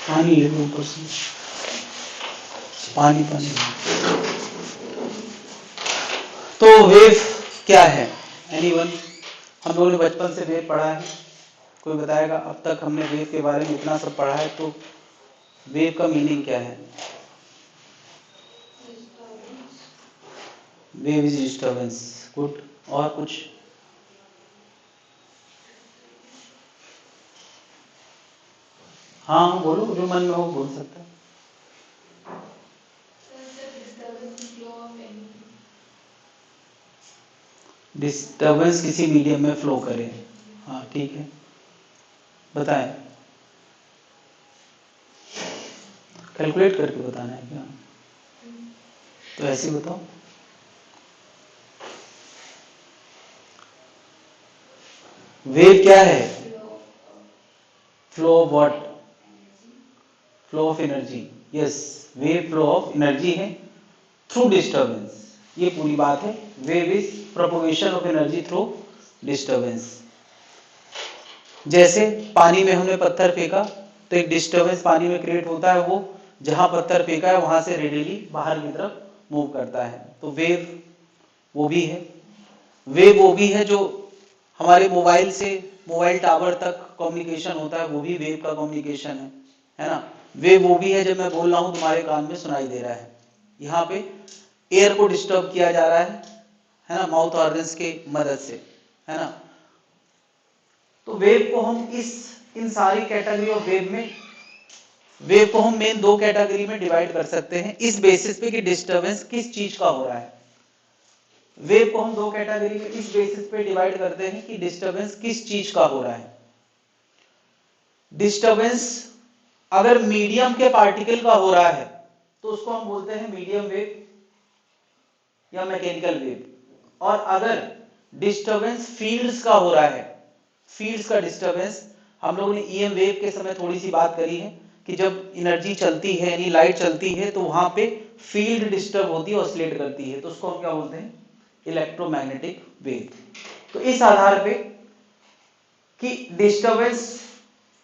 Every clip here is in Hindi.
पानी ले लो ऊपर से, पानी पानी। तो वेव क्या है? एनीवन? हम लोगों ने बचपन से वेव पढ़ा है, कोई बताएगा? अब तक हमने वेव के बारे में इतना सब पढ़ा है, तो वेव का मीनिंग क्या है? Wave is disturbance. गुड। और कुछ? हाँ बोलो, जो मन में हो बोल सकते हैं। डिस्टर्बेंस किसी मीडियम में फ्लो करे। हाँ ठीक है, बताएं। कैलकुलेट करके बताना है क्या? तो ऐसे ही बताओ। वेव क्या है? Flow of what? Flow of energy. Yes, wave flow of energy है थ्रू डिस्टर्बेंस। ये पूरी बात है। Wave is propagation of energy through disturbance. जैसे पानी में हमने पत्थर फेंका तो एक डिस्टर्बेंस पानी में क्रिएट होता है, वो जहां पत्थर फेंका है वहां से रेडियली बाहर की तरफ मूव करता है। तो वेव वो भी है। वेव वो भी है जो हमारे मोबाइल से मोबाइल टावर तक कम्युनिकेशन होता है, वो भी वेव का कम्युनिकेशन है ना? वेव वो भी है जब मैं बोल रहा हूं तुम्हारे कान में सुनाई दे रहा है। यहाँ पे एयर को डिस्टर्ब किया जा रहा है ना, माउथ ऑर्गन्स के मदद से, है ना? तो वेव को हम इन सारी कैटेगरी ऑफ वेव को हम मेन दो कैटेगरी में डिवाइड कर सकते हैं, इस बेसिस पे कि डिस्टरबेंस किस चीज का हो रहा है। वेव को हम दो कैटेगरी में इस बेसिस पे डिवाइड करते हैं कि डिस्टरबेंस किस चीज का हो रहा है। डिस्टरबेंस अगर मीडियम के पार्टिकल का हो रहा है तो उसको हम बोलते हैं मीडियम वेव या मैकेनिकल वेव। और अगर डिस्टरबेंस फील्ड्स का हो रहा है, फील्ड्स का डिस्टरबेंस, हम लोगों ने ईएम वेव के समय थोड़ी सी बात करी है कि जब एनर्जी चलती है यानी लाइट चलती है तो वहां पे फील्ड डिस्टर्ब होती है, ऑसिलेट करती है, तो उसको हम क्या बोलते हैं? Electromagnetic wave. तो इस आधार पे कि डिस्टरबेंस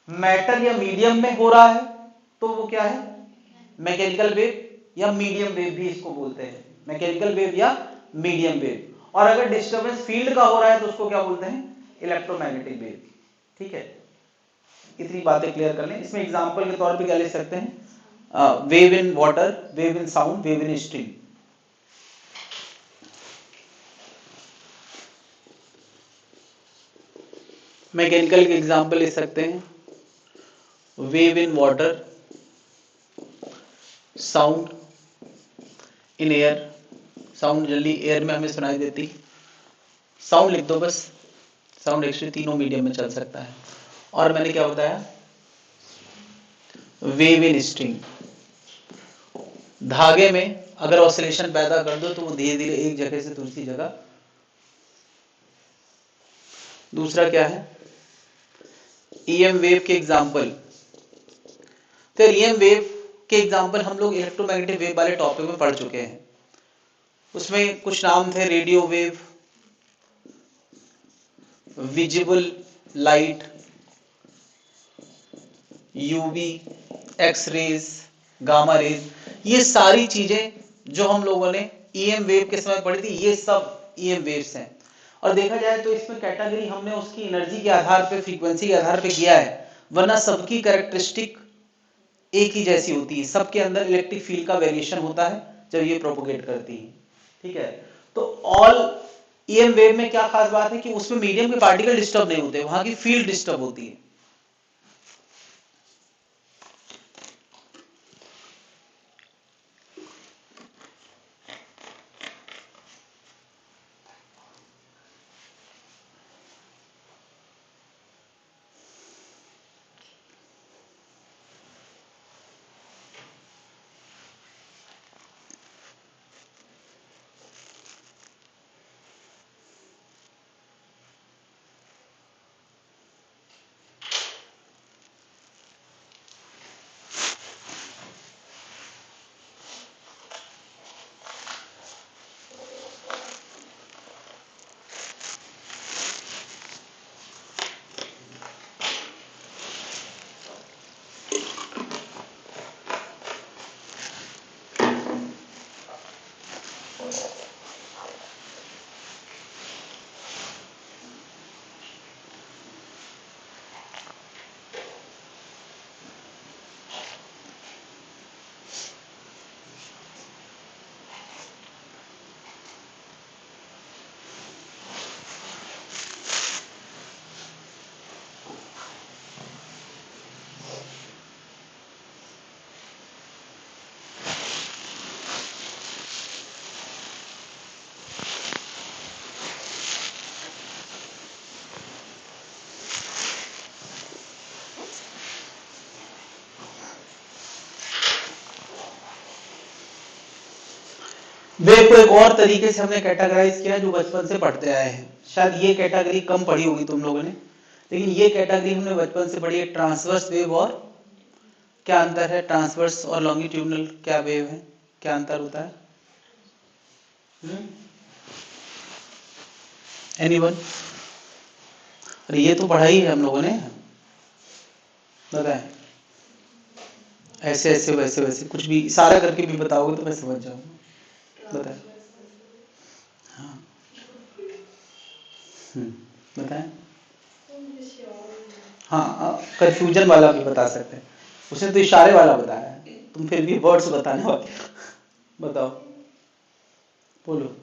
मैटर या मीडियम में हो रहा है तो वो क्या है? मैकेनिकल वेव या मीडियम वेव भी इसको बोलते हैं, मैकेनिकल वेव या मीडियम वेव। और अगर डिस्टरबेंस फील्ड का हो रहा है तो उसको क्या बोलते हैं? Electromagnetic wave. ठीक है, इतनी बातें क्लियर कर लें। इसमें एग्जांपल के तौर पे क्या ले सकते हैं? Wave in water, wave in sound, wave in stream. Mechanical के एग्जांपल ले सकते हैं, wave in water, sound in air. Sound जल्दी एयर में हमें सुनाई देती, साउंड लिख दो बस। साउंड एक्चुअली तीनों मीडियम में चल सकता है। और मैंने क्या बताया? वेव इन स्ट्रिंग, धागे में अगर ऑसिलेशन पैदा कर दो तो वो धीरे धीरे एक जगह से दूसरी जगह। दूसरा क्या है? ईएम वेव के एग्जांपल। तो ईएम वेव के एग्जांपल हम लोग इलेक्ट्रोमैग्नेटिक वेव वाले टॉपिक में पढ़ चुके हैं। उसमें कुछ नाम थे, radio wave, visible light, UV, X rays, gamma rays. ये सारी चीजें जो हम लोगों ने ईएम वेव के समय पढ़ी थी, ये सब ईएम वेव्स हैं। और देखा जाए तो इसमें कैटेगरी हमने उसकी एनर्जी के आधार पे, फ्रीक्वेंसी के आधार पे किया है, वरना सबकी कैरेक्टरिस्टिक एक ही जैसी होती है। सबके अंदर इलेक्ट्रिक फील्ड का वेरिएशन होता है जब ये प्रोपोगेट करती है। ठीक है, तो ऑल ईएम वेव में क्या खास बात है कि उसमें मीडियम के पार्टिकल डिस्टर्ब नहीं होते, वहां की फील्ड डिस्टर्ब होती है। वेव को एक और तरीके से हमने कैटेगराइज किया जो बचपन से पढ़ते आए हैं। शायद ये कैटेगरी कम पढ़ी होगी तुम लोगों ने, लेकिन ये कैटेगरी हमने बचपन से पढ़ी है। ट्रांसवर्स वेव और क्या अंतर है? ट्रांसवर्स और लॉन्गिट्यूडनल क्या वेव है, क्या अंतर होता है? एनीवन? अरे ये तो पढ़ा ही है हम लोगों ने, बताएं। ऐसे ऐसे वैसे वैसे कुछ भी इशारा करके भी बताओगे तो मैं समझ जाऊंगा। बताएं। हाँ, बताएं। हाँ, कंफ्यूजन वाला भी बता सकते हैं, उसने तो इशारे वाला बताया है, तुम फिर भी वर्ड्स बताने वाले। बताओ, बोलो।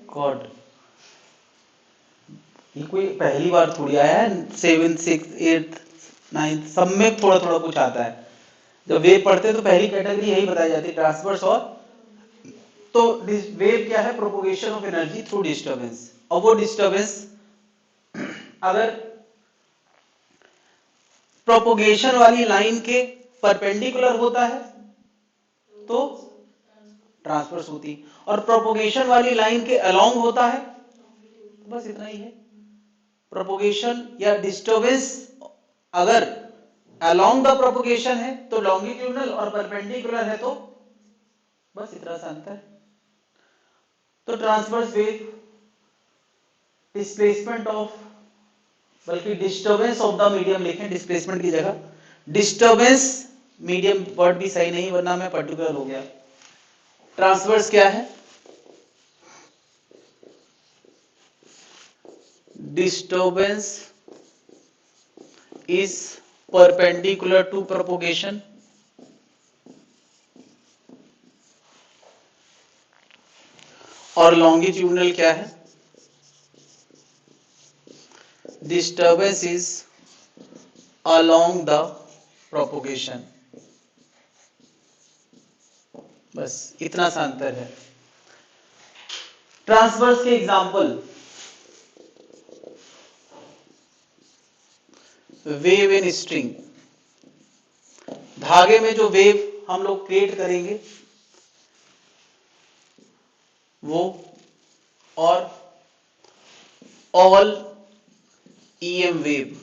गॉड, ये कोई पहली बार थोड़ी आया है, 7th 6th 8th 9th सब में थोड़ा थोड़ा कुछ आता है। जब वेव पढ़ते हैं तो पहली कैटेगरी यही बताई जाती है, ट्रांसवर्स और। तो वेव क्या है? Propagation of energy through disturbance. और वो डिस्टर्बेंस अगर प्रोपोगेशन वाली लाइन के परपेंडिकुलर होता है तो ट्रांसवर्स होती, और प्रोपोगेशन वाली लाइन के अलोंग होता है, बस इतना ही है। प्रोपोगेशन या डिस्टर्बेंस अगर अलोंग द प्रोपोगेशन है तो लॉन्गिट्यूडनल, और परपेंडिकुलर है तो बस इतना सा अंतर। तो ट्रांसवर्स वेव डिस्प्लेसमेंट ऑफ, बल्कि डिस्टर्बेंस ऑफ द मीडियम लिखें डिस्प्लेसमेंट की जगह। डिस्टर्बेंस मीडियम वर्ड भी सही नहीं, वरना मैं पर्टिकुलर हो गया। ट्रांसवर्स क्या है? Disturbance is perpendicular to propagation और लॉन्गिट्यूडनल क्या है? Disturbance is along the propagation. बस इतना सा अंतर है। ट्रांसवर्स के एग्जाम्पल, वेव इन स्ट्रिंग, धागे में जो वेव हम लोग क्रिएट करेंगे वो, और ऑल ईएम वेव।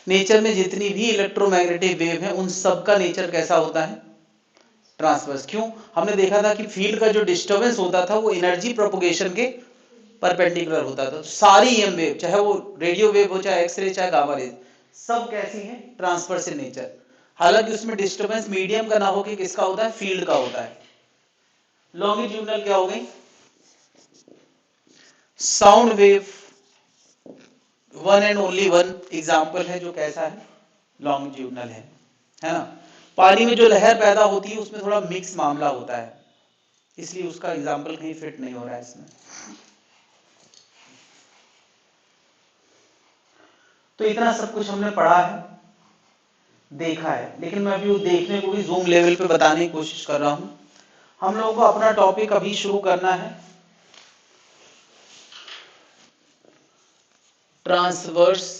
नेचर में जितनी भी इलेक्ट्रोमैग्नेटिक वेव है उन सब का नेचर कैसा होता है? ट्रांसवर्स। क्यों? हमने देखा था कि फील्ड का जो डिस्टर्बेंस होता था वो एनर्जी प्रोपोगेशन के परपेंडिकुलर होता था। सारी ईएम वेव, चाहे वो रेडियो वेव हो, चाहे एक्सरे, चाहे गामा रेज, सब कैसी हैं? Transverse in nature. हालांकि उसमें डिस्टर्बेंस मीडियम का ना हो कि किसका होता है? फील्ड का होता है। लॉन्गिट्यूडनल क्या हो गई? Sound wave one and only one example है जो कैसा है? लॉन्गिट्यूडनल है ना। पानी में जो लहर पैदा होती है उसमें थोड़ा मिक्स मामला होता है, इसलिए उसका एग्जाम्पल कहीं फिट नहीं हो रहा है इसमें। तो इतना सब कुछ हमने पढ़ा है, देखा है, लेकिन मैं अभी देखने को भी जूम लेवल पे बताने की कोशिश कर रहा हूं। हम लोगों को अपना टॉपिक अभी शुरू करना है, ट्रांसवर्स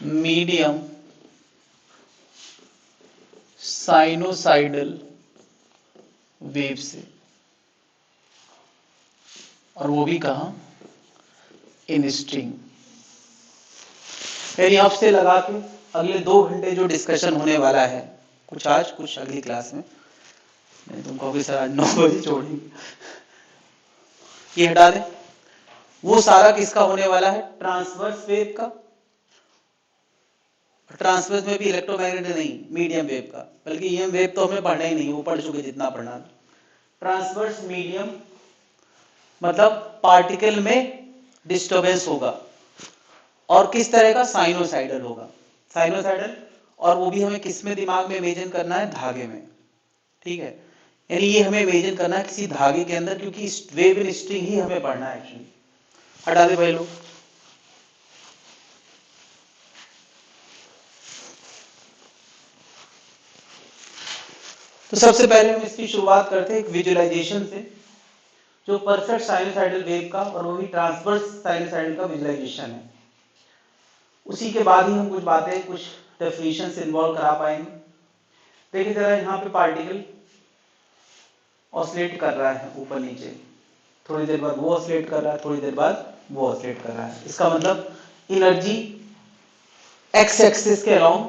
मीडियम साइनोसाइडल वेव से, और वो भी कहां? In string. यानी अब से लगा के अगले 2 घंटे जो डिस्कशन होने वाला है, कुछ आज कुछ अगली क्लास में, नहीं तुम कहोगे सर आज 9 बजे छोड़ेंगे, ये हटा दे। वो सारा किसका होने वाला है? ट्रांसवर्स वेव का। ट्रांसवर्स में भी इलेक्ट्रोमैग्नेटिक नहीं, मीडियम वेव का, बल्कि ईएम वेव तो हमें पढ़ना ही नहीं, वो पढ़ चुके जितना पढ़ना। ट्रांसवर्स मीडियम मतलब पार्टिकल में डिस्टर्बेंस होगा, और किस तरह का? साइनोसाइडल होगा। साइनोसाइडल, और वो भी हमें किस में दिमाग में इमेजिन करना है? धागे में। ठीक है, यानी ये हमें इमेजिन करना है किसी धागे के अंदर, क्योंकि वेव इन स्ट्रिंग ही हमें पढ़ना है एक्चुअली। हटा दे भाई लोग। तो सबसे पहले हम इसकी शुरुआत करते हैं एक विजुअलाइजेशन से, जो परफेक्ट साइनोसाइडल वेव का और वो भी ट्रांसवर्स साइनोसाइडल का विजुअलाइजेशन है। उसी के बाद ही हम कुछ बातें, कुछ डेफिनेशन से इन्वॉल्व करा पाएंगे। देखिए जरा, यहाँ पे पार्टिकल ऑसिलेट कर रहा है ऊपर नीचे, थोड़ी देर बाद वो ऑसिलेट कर रहा है, थोड़ी देर बाद वो ऑसिलेट कर रहा है। इसका मतलब एनर्जी एक्स एक्सिस के अलोंग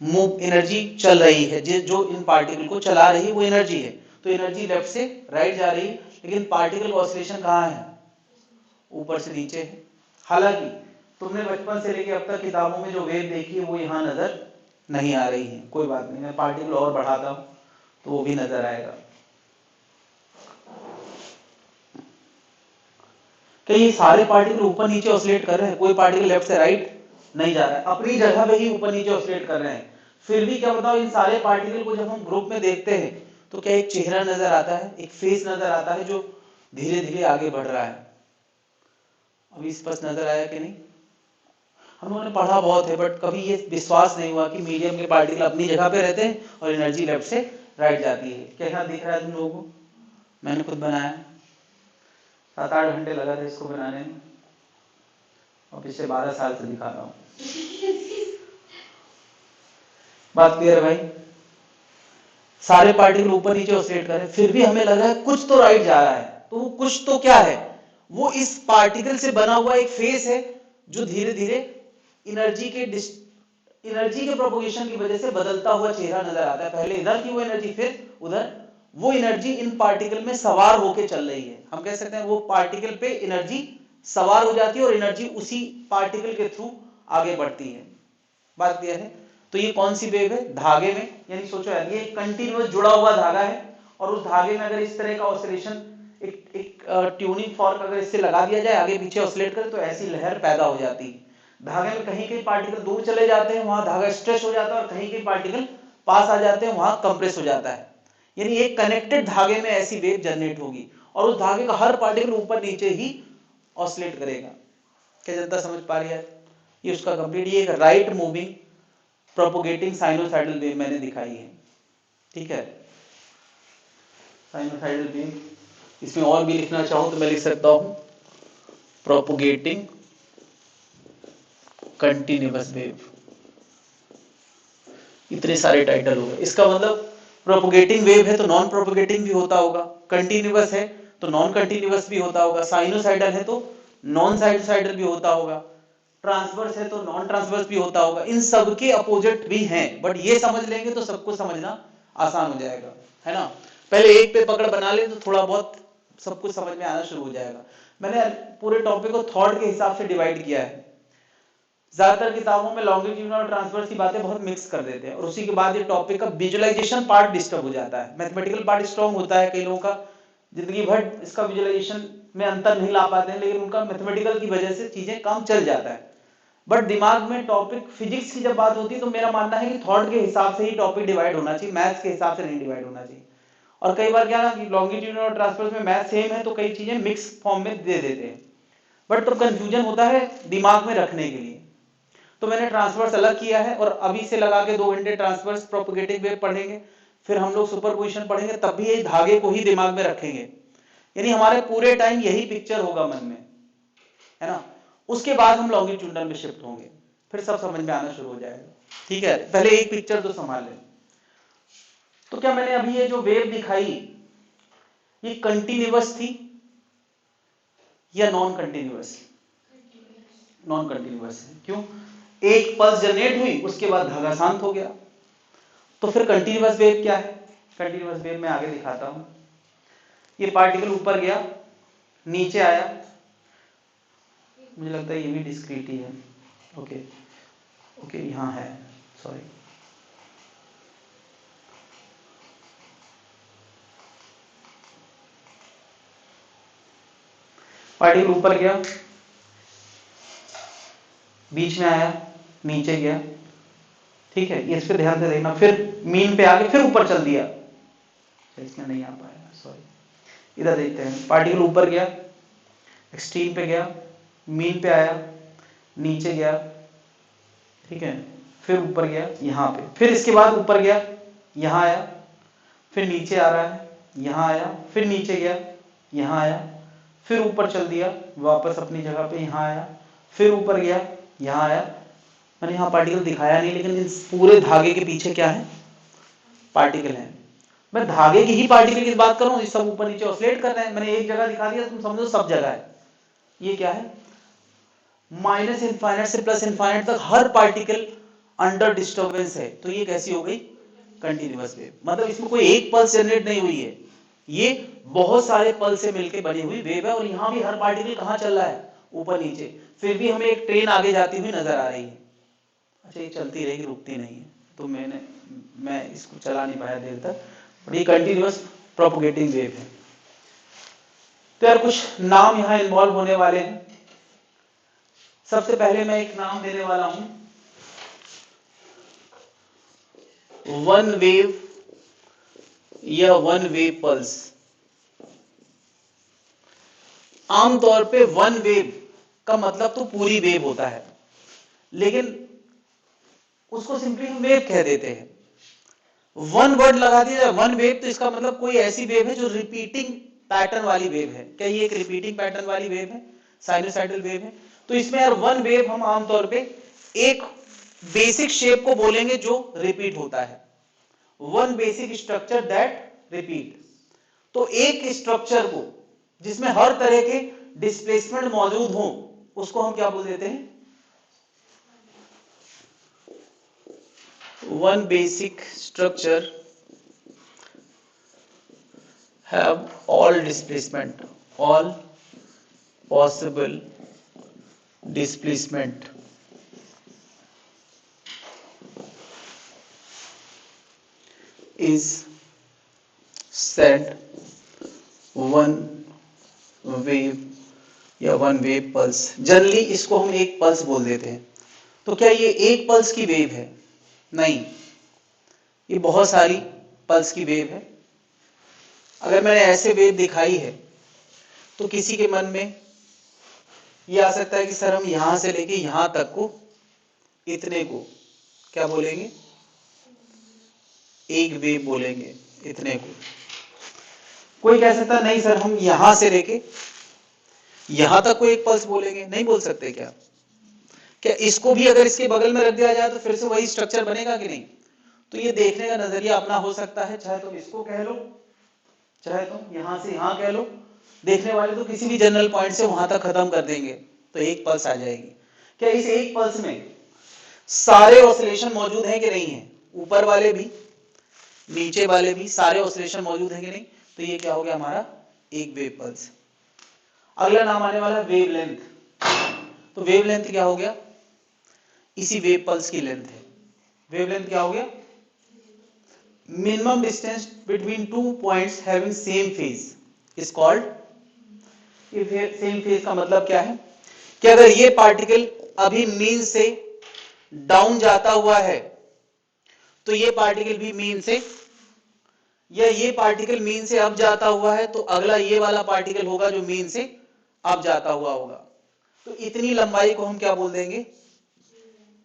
मूव, एनर्जी चल रही है, जो इन पार्टिकल को चला रही है वो एनर्जी है। तो एनर्जी लेफ्ट से राइट जा रही है, लेकिन पार्टिकल का ऑसिलेशन कहाँ है? ऊपर से नीचे है। हालांकि तुमने बचपन से लेके अब तक किताबों में जो वेव देखी है वो यहाँ नजर नहीं आ रही है। कोई बात नहीं, मैं पार्टिकल और बढ़ाता हूँ तो वो भी नजर आएगा। कि ये सारे पार्टिकल ऊपर नीचे ऑसिलेट कर रहे हैं, कोई पार्टिकल लेफ्ट से राइट नहीं जा रहा है, अपनी जगह पे ही ऊपर नीचे ऑसिलेट कर रहे हैं। फिर भी क्या बताओ, इन सारे पार्टिकल को जब हम ग्रुप में देखते हैं तो क्या एक चेहरा नजर आता है, एक फेस नजर आता है जो धीरे धीरे आगे बढ़ रहा है। अभी स्पष्ट नजर आया कि नहीं? हम लोगों ने पढ़ा बहुत है, बट कभी ये विश्वास नहीं हुआ कि मीडियम के पार्टिकल अपनी जगह पे रहते हैं और एनर्जी लेफ्ट से राइट जाती है। कैसा दिख रहा है तुम लोगों को? मैंने खुद बनाया, 7-8 घंटे लगा था इसको बनाने में, और पिछले 12 साल से दिखा रहा हूँ। बात क्लियर है भाई? सारे पार्टिकल ऊपर नीचे ऑसिलेट कर रहे हैं, फिर भी हमें लग रहा है कुछ तो राइट जा रहा है। तो वो कुछ तो क्या है? वो इस पार्टिकल से बना हुआ एक फेस है जो धीरे धीरे एनर्जी के प्रोपोगेशन की वजह से बदलता हुआ चेहरा नजर आता है। पहले इधर थी वो एनर्जी, फिर उधर। वो एनर्जी इन पार्टिकल में सवार होके चल रही है। हम कह सकते हैं वो पार्टिकल पे एनर्जी सवार हो जाती है और एनर्जी उसी पार्टिकल के थ्रू आगे बढ़ती है। बात क्लियर है? तो ये कौन सी वेव है? धागे में, यानी सोचो यार, ये कंटिन्यूअस जुड़ा हुआ धागा है, और उस धागे में अगर इस तरह का ऑसिलेशन, एक ट्यूनिंग फॉर्क अगर इससे लगा दिया जाए, आगे पीछे ऑसिलेट करे, तो ऐसी लहर पैदा हो जाती है। धागे में कहीं कहीं पार्टिकल दूर चले जाते हैं, वहां धागा स्ट्रेच हो जाता है, और कहीं कहीं पार्टिकल पास आ जाते हैं, वहां कंप्रेस हो जाता है। यानी एक कनेक्टेड धागे में ऐसी वेव जनरेट होगी, और उस धागे का हर पार्टिकल ऊपर नीचे ही ऑसिलेट करेगा। क्या जनता समझ पा रही है? ये उसका कंप्लीट, ये right moving propagating sinusoidal wave मैंने दिखाई है। ठीक है, साइनोसाइडल वेव। इसमें और भी लिखना चाहूं तो मैं लिख सकता हूं प्रोपोगेटिंग कंटिन्यूअस वेव। इतने सारे टाइटल हो गए। इसका मतलब प्रोपोगेटिंग वेव है तो नॉन प्रोपोगेटिंग भी होता होगा, कंटिन्यूअस है तो नॉन कंटिन्यूअस भी होता होगा, साइनोसाइडल है तो नॉन साइनोसाइडल भी होता होगा, ट्रांसवर्स है तो नॉन ट्रांसवर्स भी होता होगा। इन सब के अपोजिट भी हैं, बट ये समझ लेंगे तो सबको समझना आसान हो जाएगा, है ना? पहले एक पे पकड़ बना ले तो थोड़ा बहुत सब कुछ समझ में आना शुरू हो जाएगा। मैंने पूरे टॉपिक को थॉट के हिसाब से डिवाइड किया है। ज्यादातर किताबों में लॉन्गिट्यूडनल और ट्रांसवर्स की बातें बहुत मिक्स कर देते हैं, और उसी के बाद ये टॉपिक का विजुअलाइजेशन पार्ट डिस्टर्ब हो जाता है। मैथमेटिकल पार्ट स्ट्रॉन्ग होता है, कई लोगों का जिंदगी भर इसका विजुअलाइजेशन में अंतर नहीं ला पाते हैं, लेकिन उनका मैथमेटिकल की वजह से चीजें काम चल जाता है। बट दिमाग में टॉपिक फिजिक्स की जब बात होती है तो मेरा मानना है कि थॉट के हिसाब से ही टॉपिक डिवाइड होना चाहिए, मैथ्स के हिसाब से नहीं डिवाइड होना चाहिए। और कई बार क्या ना कि लॉन्गिट्यूडनल और ट्रांसवर्स में मैथ सेम है तो कई चीजें मिक्स फॉर्म में दे देते हैं, बट तो कंफ्यूजन होता है दिमाग में रखने के लिए। तो मैंने ट्रांसवर्स अलग किया है, और अभी से लगा के 2 घंटे ट्रांसवर्स प्रोपोगेटिंग वेव पढ़ेंगे, फिर हम लोग सुपरपोजिशन पढ़ेंगे, तब भी ये धागे को ही दिमाग में रखेंगे। यानी हमारे पूरे टाइम यही पिक्चर होगा मन में, है ना? उसके बाद हम लॉन्गिट्यूडनल में शिफ्ट होंगे, फिर सब समझ में आना शुरू हो जाएगा। ठीक है, पहले एक पिक्चर तो संभाल लें। तो क्या मैंने अभी ये जो वेव दिखाई, ये कंटिन्यूअस थी या नॉन कंटिन्यूअस? नॉन कंटिन्यूअस है। क्यों? एक पल्स जनरेट हुई, उसके बाद धागा शांत हो गया। तो फिर कंटिन्यूअस वेव क्या है? कंटिन्यूअस वेव में आगे दिखाता हूं। ये पार्टिकल ऊपर गया, नीचे आया, मुझे लगता है ये भी डिस्क्रीट ही है। ओके ओके, यहां है, सॉरी। पार्टिकल ऊपर गया, बीच में आया, नीचे गया। ठीक है, इस पे ध्यान से देखना। फिर मीन पे आके फिर ऊपर चल दिया, इसमें नहीं आ पाया, सॉरी। इधर देखते हैं, पार्टिकल ऊपर गया, एक्सट्रीम पे गया, मीन पे आया, नीचे गया, ठीक है, फिर ऊपर गया यहाँ पे, फिर इसके बाद ऊपर गया, यहाँ आया, फिर नीचे आ रहा है, यहाँ आया, फिर नीचे गया, यहाँ आया, फिर ऊपर चल दिया, वापस अपनी जगह पे यहाँ आया, फिर ऊपर गया, यहाँ आया, मैंने यहाँ पार्टिकल दिखाया नहीं, लेकिन इस पूरे धागे के पीछे क्या है, पार्टिकल है। मैं धागे की ही पार्टिकल की बात करूं, इस सब ऊपर नीचे ऑसिलेट कर रहे हैं, मैंने एक जगह दिखा दिया, तुम समझो सब जगह है। ये क्या है, माइनस इनफाइनाइट से प्लस इनफाइनाइट तक हर पार्टिकल अंडर डिस्टर्बेंस है, तो ये कैसी हो गई, कंटिन्यूअस वेव। मतलब इसमें कोई एक पल्स जनरेट नहीं हुई है, ये बहुत सारे पल्स से मिलकर बनी हुई वेव है। और यहाँ भी हर पार्टिकल कहाँ चल रहा है, ऊपर नीचे, फिर भी हमें एक ट्रेन आगे जाती हुई नजर आ रही है। अच्छा, ये चलती रहेगी, रुकती नहीं है, तो मैं इसको चला नहीं पाया देर तक, बट ये कंटिन्यूअस प्रोपोगेटिंग वेव है। तो यार कुछ नाम यहाँ इन्वॉल्व होने वाले हैं। सबसे पहले मैं एक नाम देने वाला हूं, वन वेव या वन वेव पल्स। आमतौर पे वन वेव का मतलब तो पूरी वेव होता है, लेकिन उसको सिंपली हम वेव कह देते हैं। वन वर्ड लगा दिया जाए, वन वेव, तो इसका मतलब कोई ऐसी वेव है जो रिपीटिंग पैटर्न वाली वेव है। क्या ये एक रिपीटिंग पैटर्न वाली वेव है, साइनोसाइडल वेव है? तो इसमें यार वन वेव हम आमतौर पे एक बेसिक शेप को बोलेंगे जो रिपीट होता है, one basic structure that repeat. तो एक स्ट्रक्चर को जिसमें हर तरह के डिस्प्लेसमेंट मौजूद हो, उसको हम क्या बोल देते हैं, one basic structure have all displacement, all possible displacement is said one wave या वन वेव पल्स। जनरली इसको हम एक पल्स बोल देते हैं। तो क्या ये एक पल्स की वेव है? नहीं, ये बहुत सारी पल्स की वेव है। अगर मैंने ऐसे वेव दिखाई है तो किसी के मन में ये आ सकता है कि सर हम यहां से लेके यहां तक को, इतने को क्या बोलेंगे, एक वेव बोलेंगे, इतने को। कोई कह सकता नहीं सर हम यहां से लेके यहां तक को एक पल्स बोलेंगे, नहीं बोल सकते क्या? क्या इसको भी अगर इसके बगल में रख दिया जाए तो फिर से वही स्ट्रक्चर बनेगा कि नहीं? तो ये देखने का नजरिया अपना हो सकता है, चाहे तुम इसको कह लो, चाहे तुम यहां से यहां कह लो। देखने वाले तो किसी भी जनरल पॉइंट से वहां तक खत्म कर देंगे, तो एक पल्स आ जाएगी। क्या इस एक पल्स में सारे ऑसिलेशन मौजूद हैं कि नहीं है? ऊपर वाले भी, नीचे वाले भी, सारे ऑसिलेशन मौजूद हैं कि नहीं? तो ये क्या हो गया हमारा, एक वेव पल्स। अगला नाम आने वाला वेवलेंथ। तो वेवलेंथ क्या हो गया, इसी वेव पल्स की लेंथ है। वेवलेंथ क्या हो गया, minimum distance between two points having same phase is called. ये सेम फेज का मतलब क्या है कि अगर ये पार्टिकल अभी मीन से डाउन जाता हुआ है तो ये पार्टिकल भी मीन से, या ये पार्टिकल मीन से अप जाता हुआ है तो अगला ये वाला पार्टिकल होगा जो मीन से अप जाता हुआ होगा। तो इतनी लंबाई को हम क्या बोल देंगे,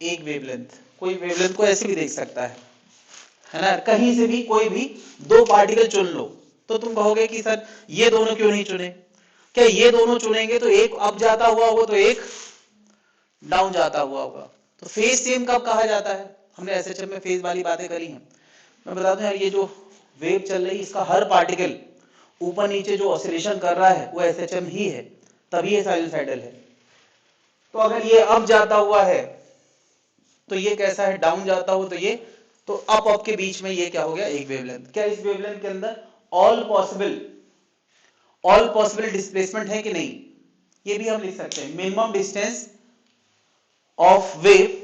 एक वेवलेंथ। कोई वेवलेंथ को ऐसे भी देख सकता है ना, कहीं से भी कोई भी दो पार्टिकल चुन लो तो तुम कहोगे कि सर ये दोनों क्यों नहीं चुने? क्या ये दोनों चुनेंगे तो एक अप जाता हुआ होगा तो एक डाउन जाता हुआ होगा। तो फेज सेम कब कहा जाता है? हमने एसएचएम में फेज वाली बातें करी हैं। मैं बता दूं यार, ये जो वेव चल रही है इसका हर पार्टिकल ऊपर नीचे जो ऑसिलेशन कर रहा है वो एसएचएम ही है, तभी ये साइनोसाइडल है। तो अगर ये अप जाता हुआ है तो ये कैसा है, डाउन जाता हो तो ये, तो अप अप के बीच में ये क्या हो गया, एक वेवलेंथ। क्या इस वेवलेंथ के अंदर ऑल पॉसिबल डिस्प्लेसमेंट है कि नहीं? ये भी हम लिख सकते हैं, minimum distance of wave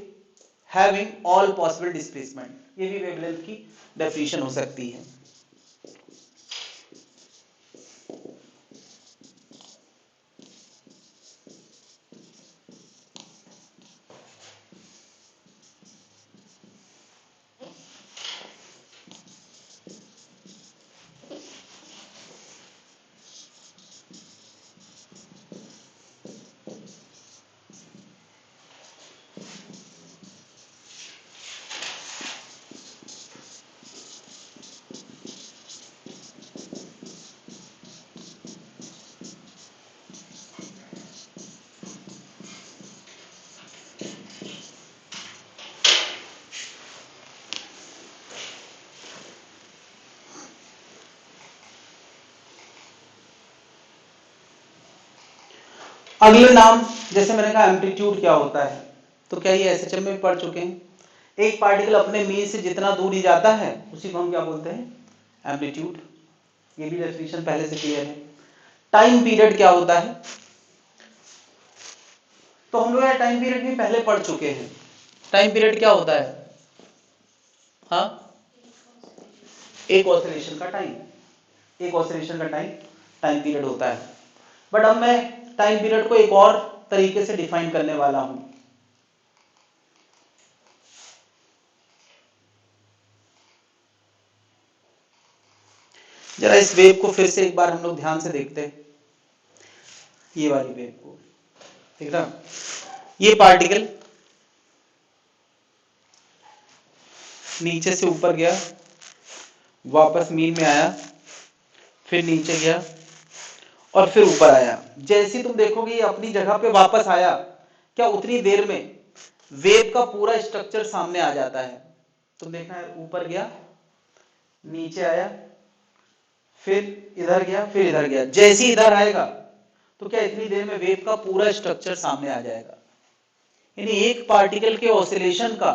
having all possible displacement. ये भी वेवलेंथ की डेफिनेशन हो सकती है। अगले नाम, जैसे मैंने कहा एम्पलीट्यूड क्या होता है, तो क्या ये एसएचएम में पढ़ चुके हैं? एक पार्टिकल अपने मीन से जितना दूर ही जाता है उसी को हम क्या बोलते हैं? एम्पलीट्यूड। ये भी डेफिनेशन पहले से क्लियर है। टाइम पीरियड क्या होता है? तो हम लोग यार टाइम पीरियड भी पहले पढ़ चुके हैं। टाइम पीरियड क्या होता है? हाँ, एक ऑसिलेशन का टाइम, एक ऑसिलेशन का टाइम पीरियड होता है। बट अब मैं टाइम पीरियड को एक और तरीके से डिफाइन करने वाला हूं। जरा इस वेव को फिर से एक बार हम लोग ध्यान से देखते हैं, ये वाली वेव को, ठीक है? ये पार्टिकल नीचे से ऊपर गया, वापस मीन में आया, फिर नीचे गया और फिर ऊपर आया। जैसे ही तुम देखोगे ये अपनी जगह पे वापस आया, क्या उतनी देर में वेव का पूरा स्ट्रक्चर सामने आ जाता है। तुम देखना है, ऊपर गया, नीचे आया, फिर इधर गया, फिर इधर गया। जैसे ही इधर आएगा तो क्या इतनी देर में वेव का पूरा स्ट्रक्चर सामने आ जाएगा। यानी एक पार्टिकल के ऑसिलेशन का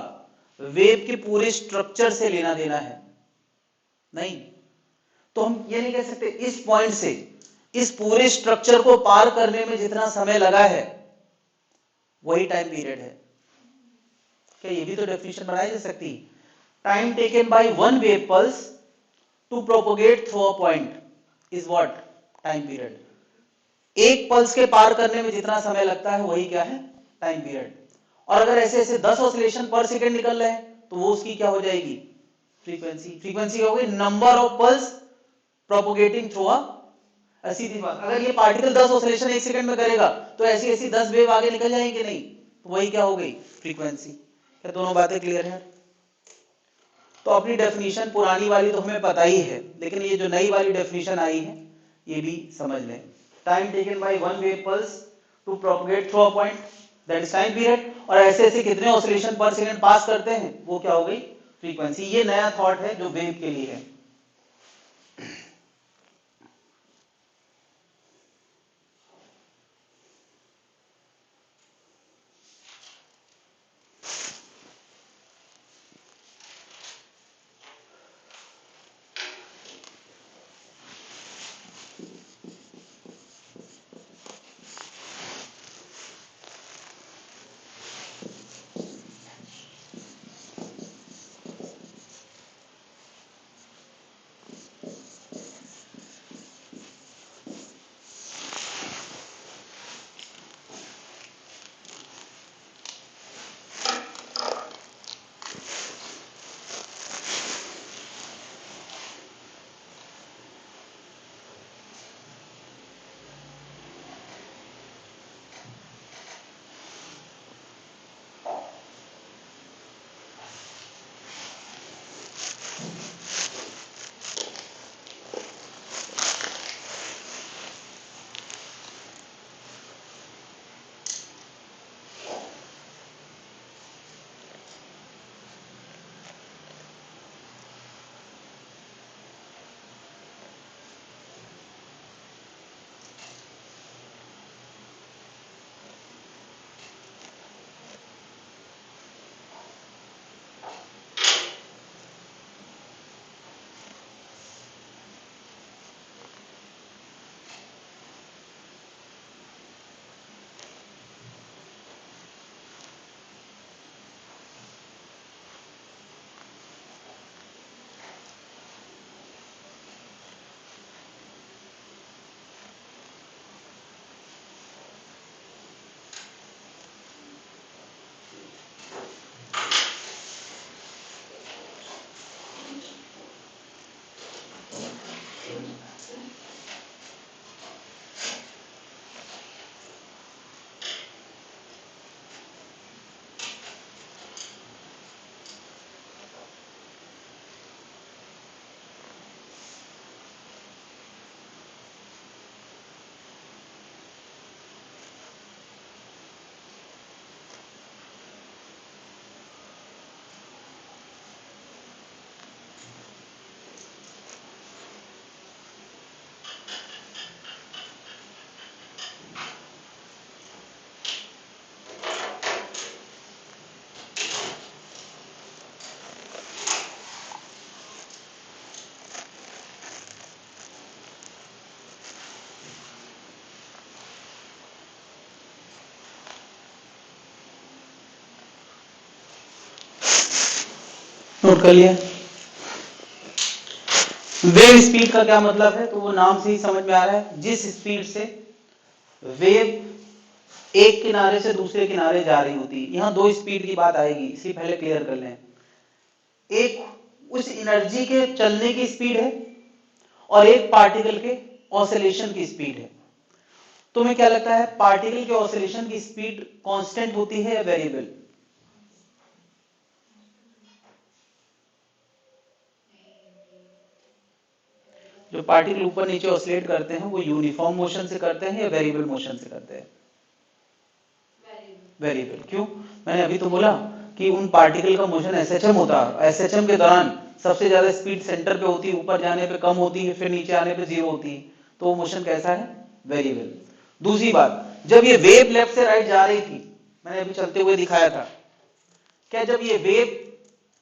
वेव के पूरे स्ट्रक्चर से लेना देना है नहीं। तो हम ये नहीं कह सकते इस पॉइंट से इस पूरे स्ट्रक्चर को पार करने में जितना समय लगा है वही टाइम पीरियड है। क्या ये भी तो डेफिनेशन बनाई जा सकती? Time taken by one wave pulse to propagate through a point is what? Time period. एक पल्स के पार करने में जितना समय लगता है वही क्या है? Time period. और अगर ऐसे ऐसे 10 ऑसिलेशन पर सेकंड निकल रहे हैं तो वो उसकी क्या हो जाएगी? फ्रीक्वेंसी। फ्रीक्वेंसी क्या होगी? Number of pulse propagating through a, सीधी बात, अगर ये पार्टिकल 10 ऑसिलेशन एक सेकंड में करेगा तो ऐसी ऐसी 10 वेव आगे निकल जाएंगे नहीं, तो वही क्या हो गई? फ्रीक्वेंसी। क्या दोनों बातें क्लियर है? तो अपनी डेफिनेशन पुरानी वाली तो हमें पता ही है, लेकिन ये जो नई वाली डेफिनेशन आई है ये भी समझ लें। Time taken by one wave pulse to propagate through a point, that is time period. और ऐसे ऐसे कितने ऑसिलेशन पर सेकंड पास करते हैं वो क्या हो गई? फ्रीक्वेंसी। ये नया थॉट है जो वेव के लिए है। नोट कर लिया। वेव स्पीड का क्या मतलब है, तो वो नाम से ही समझ में आ रहा है, जिस स्पीड से वेव एक किनारे से दूसरे किनारे जा रही होती है। यहां दो स्पीड की बात आएगी, इसी पहले क्लियर कर लें। एक उस एनर्जी के चलने की स्पीड है और एक पार्टिकल के ऑसिलेशन की स्पीड है। तुम्हें क्या लगता है, पार्टिकल के ऑसिलेशन की स्पीड कांस्टेंट होती है या वेरिएबल? जो पार्टिकल ऊपर नीचे ऑसिलेट करते हैं वो यूनिफॉर्म मोशन से करते हैं या वेरिएबल मोशन से करते हैं? वेरिएबल। क्यों? मैंने अभी तो बोला कि उन पार्टिकल का मोशन एसएचएम होता है, एसएचएम के दौरान सबसे ज्यादा स्पीड सेंटर पे होती है, ऊपर जाने पे कम होती है, फिर नीचे आने पे जीरो होती है, तो वो मोशन कैसा है, वेरिएबल। दूसरी बात, जब ये वेव लेफ्ट से राइट जा रही थी, मैंने अभी चलते हुए दिखाया था, क्या जब ये वेव,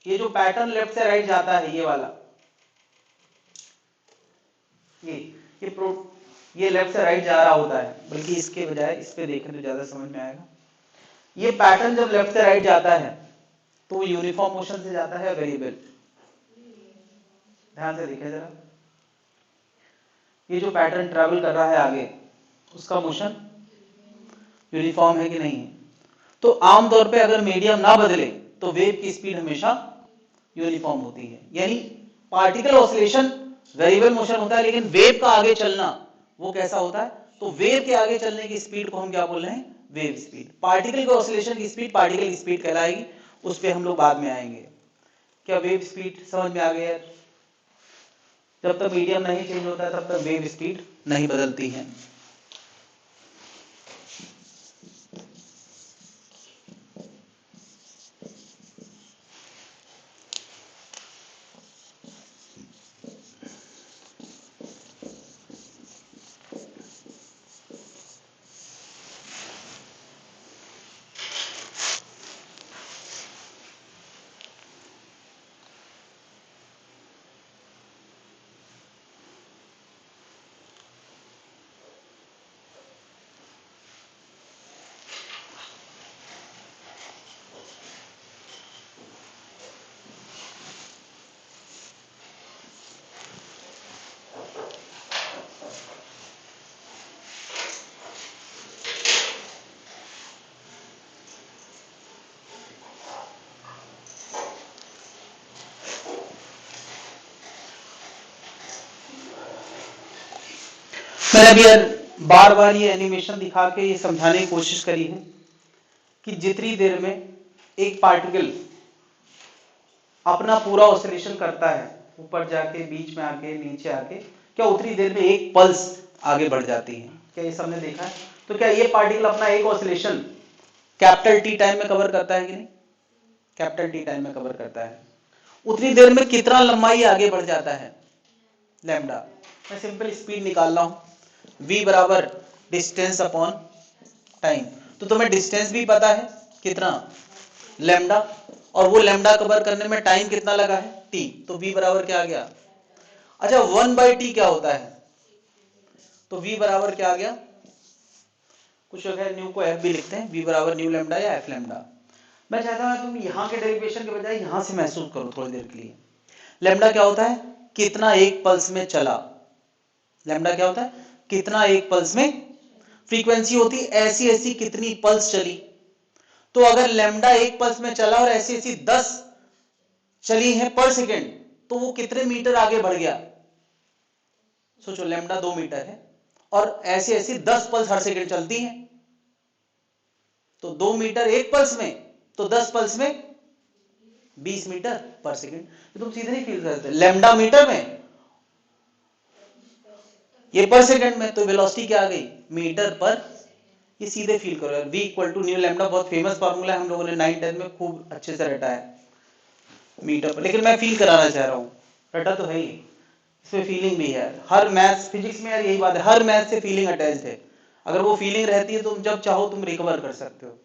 ये जो पैटर्न लेफ्ट से राइट जाता है, ये वाला, ये लेफ्ट से राइट जा रहा होता है, बल्कि इसके बजाय इस पे देखें तो ज्यादा समझ में आएगा। ये पैटर्न जब लेफ्ट से राइट जाता है तो वो यूनिफॉर्म मोशन से जाता है वेरिएबल? ध्यान से देखें जरा, ये जो पैटर्न ट्रैवल कर रहा है आगे, उसका मोशन यूनिफॉर्म है कि नहीं है? तो आमतौर पे अगर मीडियम ना बदले तो वेव की स्पीड हमेशा यूनिफॉर्म होती है। यानी पार्टिकल ऑसिलेशन वेरिएबल मोशन होता है, लेकिन वेव का आगे चलना वो कैसा होता है, तो वेव के आगे चलने की स्पीड को हम क्या बोल रहे हैं, वेव स्पीड। पार्टिकल के ऑसिलेशन की स्पीड पार्टिकल की स्पीड कहलाएगी, उस पर हम लोग बाद में आएंगे। क्या वेव स्पीड समझ में आ गया? जब तक मीडियम नहीं चेंज होता तब तक वेव स्पीड नहीं बदलती है। मैंने अभी यार बार बार ये एनिमेशन दिखा के ये समझाने की कोशिश करी है कि जितनी देर में एक पार्टिकल अपना पूरा ऑसिलेशन करता है, ऊपर जाके बीच में आके नीचे आके, क्या उतनी देर में एक पल्स आगे बढ़ जाती है? क्या ये सबने देखा है? तो क्या ये पार्टिकल अपना एक ऑसिलेशन कैपिटल टी टाइम में कवर करता है कि नहीं? कैपिटल टी टाइम में कवर करता है। उतनी देर में कितना लंबाई आगे बढ़ जाता है, लैम्डा। मैं सिंपल स्पीड निकाल रहा हूं, v बराबर डिस्टेंस अपॉन टाइम। तो तुम्हें डिस्टेंस भी पता है कितना, लैम्डा, और वो लैम्डा कवर करने में टाइम कितना लगा है, t। तो v बराबर क्या आ गया? अच्छा, 1/t क्या होता है? तो v बराबर क्या आ गया? कुछ लोग न्यू को f भी लिखते हैं, v बराबर न्यू लैम्डा या f लैम्डा। मैं चाहता हूं तुम यहां के डेरिवेशन के बजाय यहां से महसूस करो थोड़ी देर के लिए। लैम्डा क्या होता है, कितना एक पल्स में चला। लैम्डा क्या होता है, कितना एक पल्स में, फ्रीक्वेंसी होती ऐसी ऐसी कितनी पल्स चली। तो अगर लैम्डा एक पल्स में चला और ऐसी ऐसी 10 चली है पर सेकेंड, तो वो कितने मीटर आगे बढ़ गया? सोचो, लैम्डा 2 मीटर है और ऐसी ऐसी 10 पल्स हर सेकेंड चलती हैं, तो 2 मीटर एक पल्स में, तो 10 पल्स में 20 मीटर पर सेकेंड। तो तुम सीधे नहीं फील करते, लैम्डा मीटर में, ये पर सेकंड में, तो वेलोसिटी क्या आ गई, मीटर पर। ये सीधे फील करो यार, v equal to nu lambda बहुत फेमस फार्मूला है, हम लोगों ने 9-10 में खूब अच्छे से रटा है मीटर पर। लेकिन मैं फील कराना चाह रहा हूँ, रटा तो है ही, इसमें फीलिंग भी है। हर मैथ्स फिजिक्स में यार यही बात है, हर मैथ से फीलिंग अटैच्ड है। अगर वो फीलिंग रहती है तो तुम जब चाहो तुम रिकवर कर सकते हो।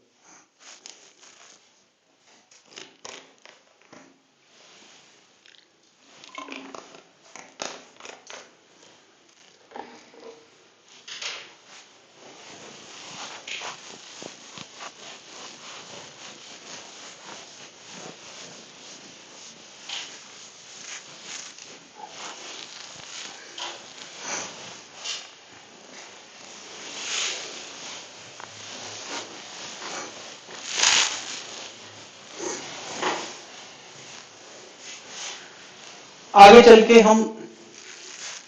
आगे चल के हम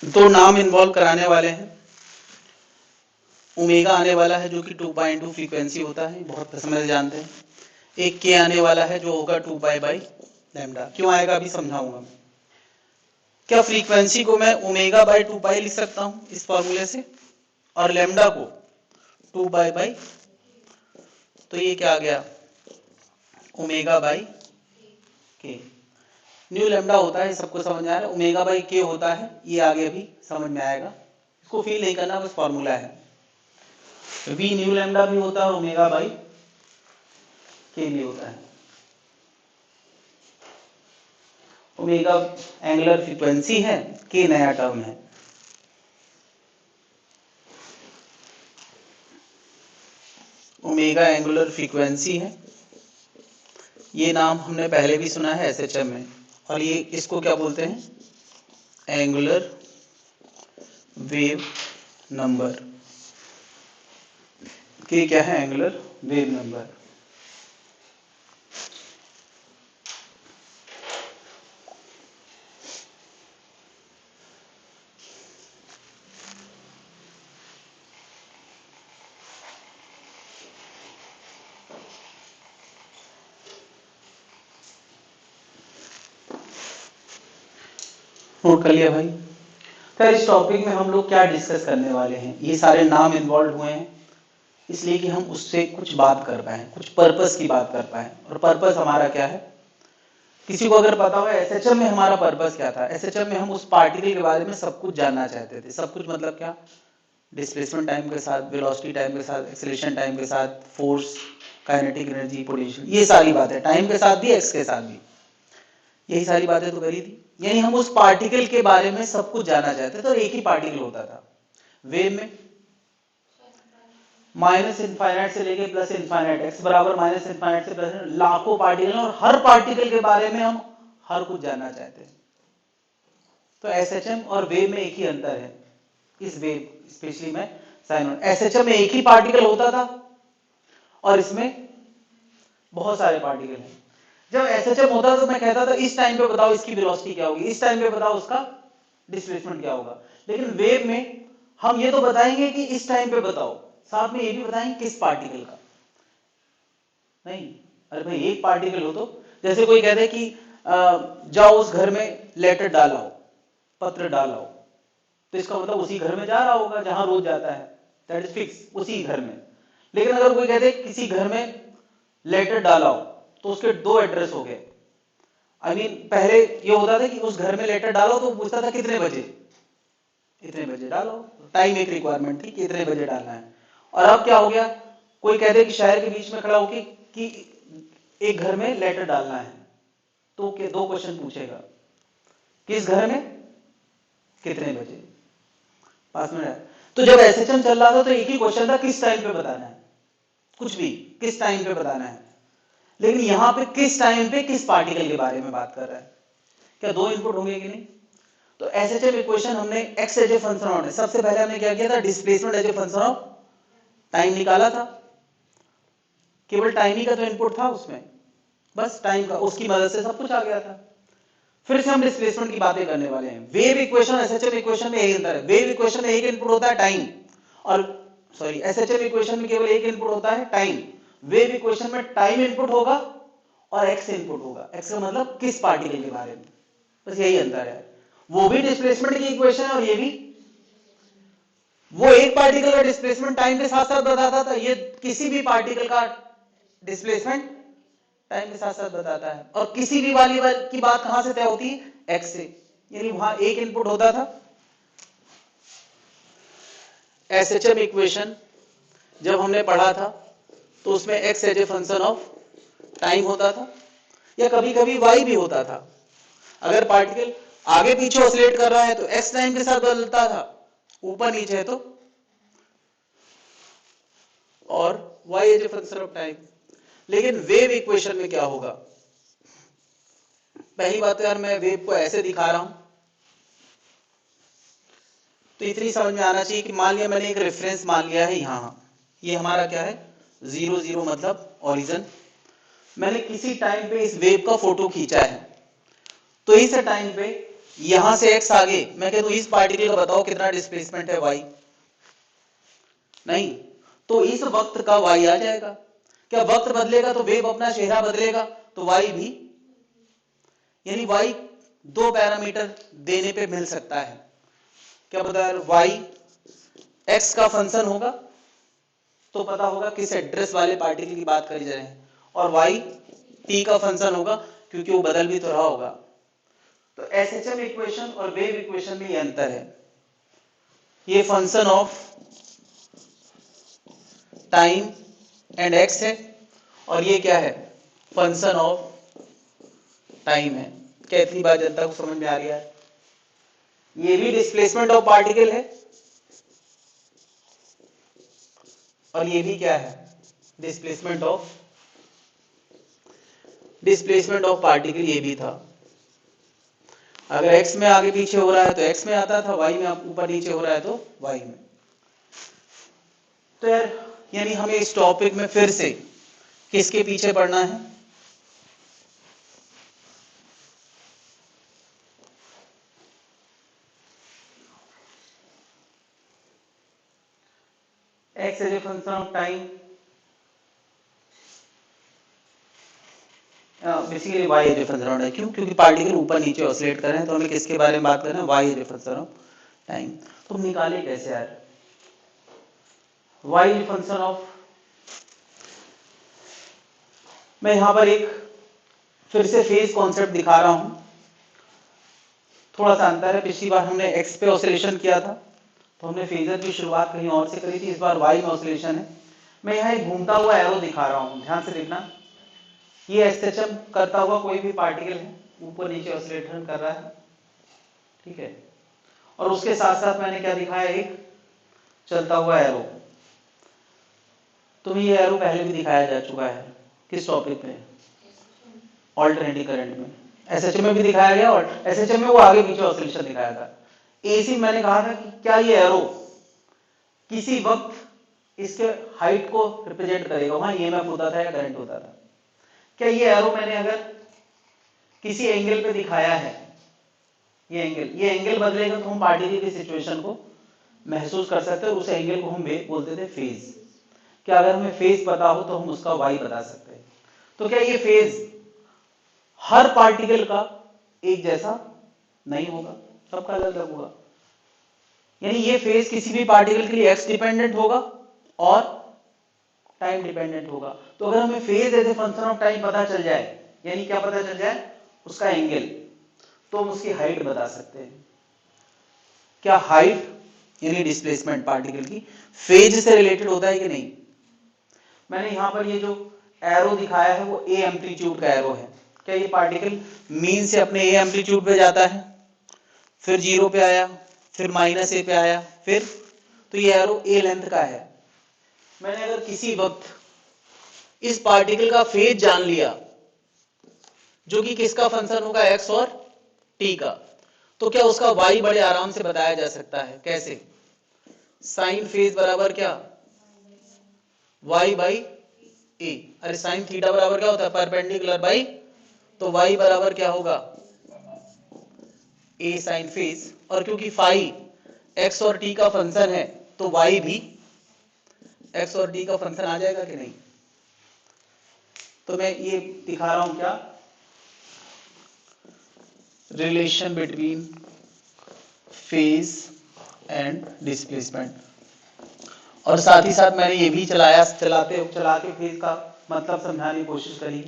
दो नाम इन्वॉल्व कराने वाले हैं। ओमेगा आने वाला है जो कि 2 फ्रीक्वेंसी होता है, बहुत समय से जानते हैं। एक के आने वाला है जो होगा 2 पाई/लैम्डा। क्यों आएगा अभी समझाऊंगा मैं। क्या फ्रीक्वेंसी को मैं ओमेगा/2 लिख सकता हूं इस फॉर्मूले से, और लैम्डा को 2 पाई/, तो ये क्या आ गया ओमेगा/के। न्यू लैम्डा होता है, सबको समझ में आ रहा है। ओमेगा/के होता है, ये आगे अभी समझ में आएगा, इसको फील नहीं करना, बस फॉर्मूला है। वी न्यू लैम्डा भी होता है, ओमेगा/के भी होता है। ओमेगा एंगुलर फ्रीक्वेंसी है, के नया टर्म है। ओमेगा एंगुलर फ्रीक्वेंसी है, ये नाम हमने पहले भी सुना है एसएचएम में। और ये इसको क्या बोलते हैं, एंगुलर वेव नंबर। के क्या है, एंगुलर वेव नंबर। नोट कर लिया भाई। फिर इस टॉपिक में हम लोग क्या डिस्कस करने वाले हैं, ये सारे नाम इन्वॉल्व हुए हैं इसलिए कि हम उससे कुछ बात कर पाए, कुछ पर्पस की बात कर पाए। और पर्पस हमारा क्या है, किसी को अगर पता हो एसएचएम में हमारा पर्पस क्या था। एसएचएम में हम उस पार्टिकल के बारे में सब कुछ जानना चाहते थे। सब कुछ मतलब क्या, डिस्प्लेसमेंट टाइम के साथ, वेलोसिटी टाइम के साथ, एक्सेलरेशन टाइम के साथ, फोर्स, काइनेटिक एनर्जी, पोटेंशियल, ये सारी बातें टाइम के साथ भी, एक्स के साथ भी, यही सारी बातें तो करी थी। यानी हम उस पार्टिकल के बारे में सब कुछ जानना चाहते थे। और एक ही पार्टिकल होता था वेव में, माइनस इनफाइनाइट से लेके प्लस इनफाइनाइट, एक्स बराबर माइनस इनफाइनाइट से प्लस, लाखों पार्टिकल, और हर पार्टिकल के बारे में हम हर कुछ जानना चाहते हैं। तो एसएचएम और वेव में एक ही अंतर है। इस वेव स्पेशली में साइनोड, एसएचएम में एक ही पार्टिकल होता था और इसमें बहुत सारे पार्टिकल हैं। जब एसएचएम होता था तो मैं कहता था इस टाइम पे बताओ इसकी वेलोसिटी क्या होगी, इस टाइम पे बताओ उसका डिस्प्लेसमेंट क्या होगा। लेकिन वेव में हम ये तो बताएंगे कि इस टाइम पे बताओ, साथ में ये भी बताएंगे किस पार्टिकल का। नहीं, अरे भाई एक पार्टिकल हो तो, जैसे कोई कहते कि जाओ उस घर में लेटर डाला हो, पत्र डाला हो, तो इसका मतलब उसी घर में जा रहा होगा जहां रोज जाता है, दैट इज फिक्स, उसी घर में। लेकिन अगर कोई कहते किसी घर में लेटर डाला हो, तो उसके दो एड्रेस हो गए। आई मीन पहले ये होता था कि उस घर में लेटर डालो तो पूछता था कितने बजे, इतने बजे डालो, टाइम एक रिक्वायरमेंट थी कि इतने बजे डालना है। और अब क्या हो गया, कोई कहते कि शहर के बीच में खड़ा होकर कि एक घर में लेटर डालना है, तो के दो क्वेश्चन पूछेगा, किस घर में, कितने बजे, 5 मिनट। तो जब एसएचएम चल रहा था तो एक ही क्वेश्चन था, किस टाइम पे बताना है, कुछ भी किस टाइम पे बताना है। लेकिन यहां पे किस टाइम पे किस पार्टिकल के बारे में बात कर रहा है। क्या दो इनपुट होंगे कि नहीं। तो एसएचएम इक्वेशन हमने X as a function of, सबसे पहले हमने क्या किया था, displacement as a function of time निकाला था। केवल टाइम ही का तो इनपुट था उसमें, बस टाइम का, उसकी मदद से सब कुछ आ गया था। फिर से हम डिस्प्लेसमेंट की बातें करने वाले हैं। वेव इक्वेशन एसएचएम इक्वेशन में यही अंतर है, वेव इक्वेशन में एक इनपुट होता है टाइम, और सॉरी एसएचएम इक्वेशन में केवल एक इनपुट होता है टाइम। वेव इक्वेशन में टाइम इनपुट होगा और एक्स इनपुट होगा। एक्स का मतलब किस पार्टिकल के बारे में, बस यही अंतर है। वो भी डिस्प्लेसमेंट की इक्वेशन है और ये भी। वो एक पार्टिकल का डिस्प्लेसमेंट टाइम के साथ साथ बताता था, ये किसी भी पार्टिकल का डिस्प्लेसमेंट टाइम के साथ साथ बताता है। और किसी भी वाली की बात कहां से तय होती है, एक्स से। यानी वहां एक इनपुट होता था। एसएचएम इक्वेशन जब हमने पढ़ा था तो उसमें X as a function of time होता था, या कभी कभी वाई भी होता था। अगर पार्टिकल आगे पीछे ऑसिलेट कर रहा है तो एक्स टाइम के साथ बदलता था, ऊपर नीचे है तो, और Y as a function of time. लेकिन वेव इक्वेशन में क्या होगा, पहली बात तो यार मैं वेव को ऐसे दिखा रहा हूं तो इतनी समझ में आना चाहिए कि मान लिया मैंने एक रेफरेंस मान लिया है यहां, ये हमारा क्या है 0 0 मतलब ओरिजिन। मैंने किसी टाइम पे इस वेव का फोटो खींचा है, तो इस टाइम पे यहां से x आगे मैं कह दूं इस पार्टिकल का बताओ कितना डिस्प्लेसमेंट है y, नहीं, तो इस वक्त का y आ जाएगा। क्या वक्त बदलेगा तो वेव अपना चेहरा बदलेगा, तो y भी, यानी y दो पैरामीटर देने पे मिल सकता है। क्या पता है y x का फंक्शन होगा तो पता होगा किस एड्रेस वाले पार्टिकल की बात करी जा रहे हैं, और y t का फंक्शन होगा क्योंकि वो बदल भी तो रहा होगा। तो एसएचएम इक्वेशन और वेव इक्वेशन में ये अंतर है, ये function of time and x है और ये क्या है, फंक्शन ऑफ टाइम है। क्या इतनी बात जनता को समझ में आ रही है? ये भी डिस्प्लेसमेंट ऑफ पार्टिकल है और ये भी क्या है, डिस्प्लेसमेंट ऑफ पार्टिकल ये भी था। अगर x में आगे पीछे हो रहा है तो x में आता था, y में ऊपर नीचे हो रहा है तो y में। तो यार यानी हमें इस टॉपिक में फिर से किसके पीछे पड़ना है, x as a function of time, basically y as a function of time. क्यों? क्योंकि पार्टिकल ऊपर नीचे ऑसिलेट कर रहे हैं, तो हमें किसके बारे में बात कर रहे हैं, y as a function of time. तो निकाले कैसे यार, y as a function of, मैं यहां पर एक फिर से फेज कॉन्सेप्ट दिखा रहा हूं, थोड़ा सा अंतर है। पिछली बार हमने x पे ऑसिलेशन किया था तो हमने फेजर की शुरुआत कहीं और से करी थी, इस बार y में ऑसिलेशन है। मैं यहाँ एक घूमता हुआ एरो दिखा रहा हूँ, ध्यान से देखना। ये एसएचएम करता हुआ कोई भी पार्टिकल है, ऊपर नीचे ऑसिलेशन कर रहा है, ठीक है। और उसके साथ साथ मैंने क्या दिखाया, एक चलता हुआ एरो। तुम्हें ये एरो पहले भी दिखाया जा चुका है, किस टॉपिक में, ऑल्टरनेटिंग करंट में। एसएचएम में भी दिखाया गया और एसएचएम में वो आगे पीछे ऑसिलेशन दिखाया था। एसी मैंने कहा था कि क्या ये एरो किसी वक्त इसके हाइट को रिप्रेजेंट करेगा, वहां ईएमएफ होता था या करंट होता था। क्या ये एरो मैंने अगर किसी एंगल पे दिखाया है, ये एंगल बदलेगा तो हम पार्टिकल की सिचुएशन को महसूस कर सकते हैं, और उस एंगल को हम बोलते थे फेज। क्या अगर हमें फेज पता हो तो हम उसका वाई बता सकते हैं। तो क्या ये फेज हर पार्टिकल का एक जैसा नहीं होगा, सबका अलग अलग होगा। यानी ये फेज किसी भी पार्टिकल के लिए एक्स डिपेंडेंट होगा और टाइम डिपेंडेंट होगा। तो अगर हमें phase as a function of time पता चल जाए, यानी क्या पता चल जाए, उसका एंगल, तो हम उसकी हाइट बता सकते हैं। क्या हाइट यानी डिस्प्लेसमेंट पार्टिकल की फेज से रिलेटेड होता है कि नहीं? मैंने यहां पर ये जो एरो दिखाया है वो ए एम्पलीट्यूड का एरो है। क्या ये पार्टिकल मीन से अपने ए एम्पलीट्यूड पे जाता है, फिर जीरो पे आया, फिर माइनस ए पे आया, फिर, तो ये एरो ए लेंथ का है। मैंने अगर किसी वक्त इस पार्टिकल का फेज जान लिया, जो कि किसका फंक्शन होगा, एक्स और टी का, तो क्या उसका वाई बड़े आराम से बताया जा सकता है। कैसे? साइन फेज बराबर क्या, वाई बाई ए। अरे साइन थीटा बराबर क्या होता है, परपेंडिकुलर बाई, तो वाई बराबर क्या होगा, ए साइन फेज। और क्योंकि फाई एक्स और टी का फंक्शन है तो वाई भी एक्स और टी का फंक्शन आ जाएगा कि नहीं? तो मैं ये दिखा रहा हूं क्या, relation between phase and displacement. और साथ ही साथ मैंने ये भी चलाते फेज का मतलब समझाने की कोशिश करी।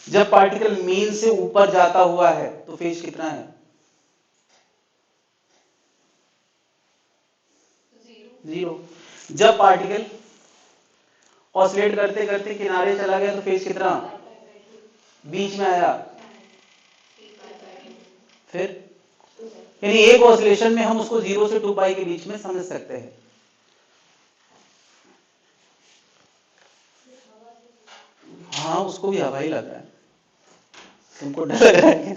जब पार्टिकल मीन से ऊपर जाता हुआ है तो फेज कितना है, जीरो। जब पार्टिकल ऑसिलेट करते करते किनारे चला गया तो फेज कितना, बीच में आया, फिर, यानी एक ऑसिलेशन में हम उसको 0 से 2 पाई के बीच में समझ सकते हैं। हाँ उसको भी हवा ही लग रहा है, तुमको डर लग रहा है?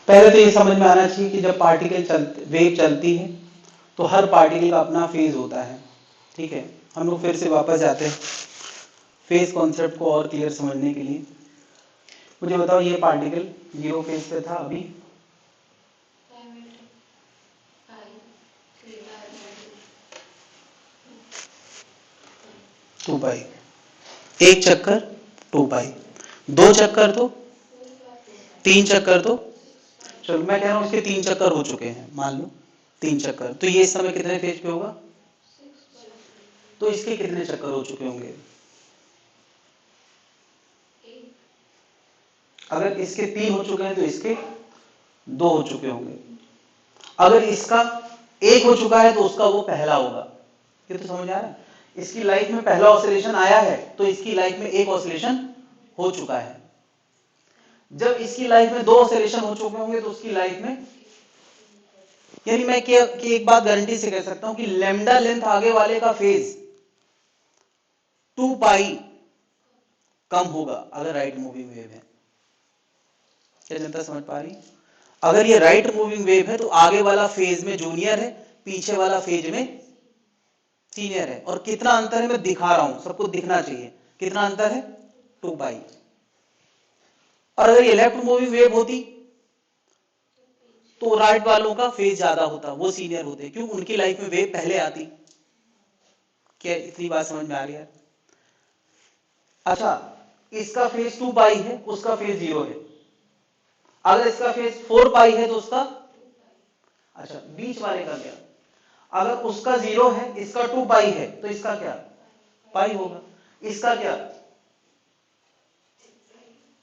पहले तो ये समझ में आना चाहिए कि जब वेव चलती है तो हर पार्टिकल का अपना फेज होता है। ठीक है, हम लोग फिर से वापस जाते हैं फेज कॉन्सेप्ट को और क्लियर समझने के लिए। मुझे बताओ, ये पार्टिकल 0 फेज पे था, अभी 2 पाई, एक चक्कर 2 पाई, 2 चक्कर तो 3 चक्कर तो, चलो मैं कह रहा हूँ इसके 3 चक्कर हो चुके हैं, मान लो 3 चक्कर, तो ये इस समय कितने फेज पे होगा? तो इसके कितने चक्कर हो चुके होंगे? अगर इसके 3 हो चुके हैं तो इसके 2 हो चुके होंगे। अगर इसका 1 हो चुका है तो उसका वो पहला होगा। ये तो समझ आ रहा है? इसकी लाइफ में पहला ऑसिलेशन आया है तो इसकी लाइफ में 1 ऑसिलेशन हो चुका है। जब इसकी लाइफ में 2 ऑसिलेशन हो चुके होंगे तो उसकी लाइफ में, यानी मैं कि एक बात गारंटी से कह सकता हूं कि लैम्डा लेंथ आगे वाले का फेज 2 पाई कम होगा अगर राइट मूविंग वेव है। क्या जनता समझ पा रही? अगर ये राइट मूविंग वेव है तो आगे वाला फेज में जूनियर है, पीछे वाला फेज में सीनियर है। और कितना अंतर है मैं दिखा रहा हूं, सबको दिखना चाहिए कितना अंतर है, 2 पाई। और अगर ये लेफ्ट मूविंग वेव होती तो राइट वालों का फेज ज्यादा होता, वो सीनियर होते, क्यों? उनकी लाइफ में वेव पहले आती। क्या इतनी बात समझ में आ रही है? अच्छा, इसका फेज 2 पाई है, उसका फेज 0 है। अगर इसका फेज 4 पाई है तो उसका, अच्छा बीच वाले का क्या? अगर उसका 0 है, इसका 2 पाई है तो इसका क्या? पाई होगा। इसका क्या?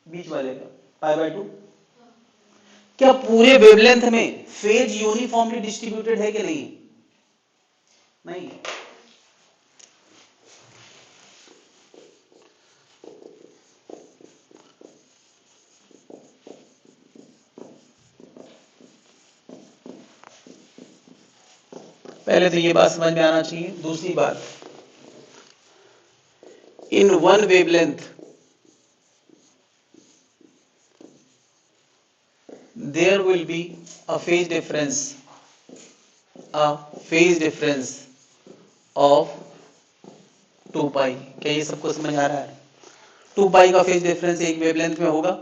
बीच वाले का पाई बाय 2। क्या पूरे वेवलेंथ में फेज यूनिफॉर्मली डिस्ट्रीब्यूटेड है कि नहीं? नहीं। पहले तो ये बात समझ में आना चाहिए। दूसरी बात, in one wavelength there will be a phase difference of 2 पाई। क्या ये सबको समझ आ रहा है? 2 पाई का फेज डिफरेंस एक वेवलेंथ में होगा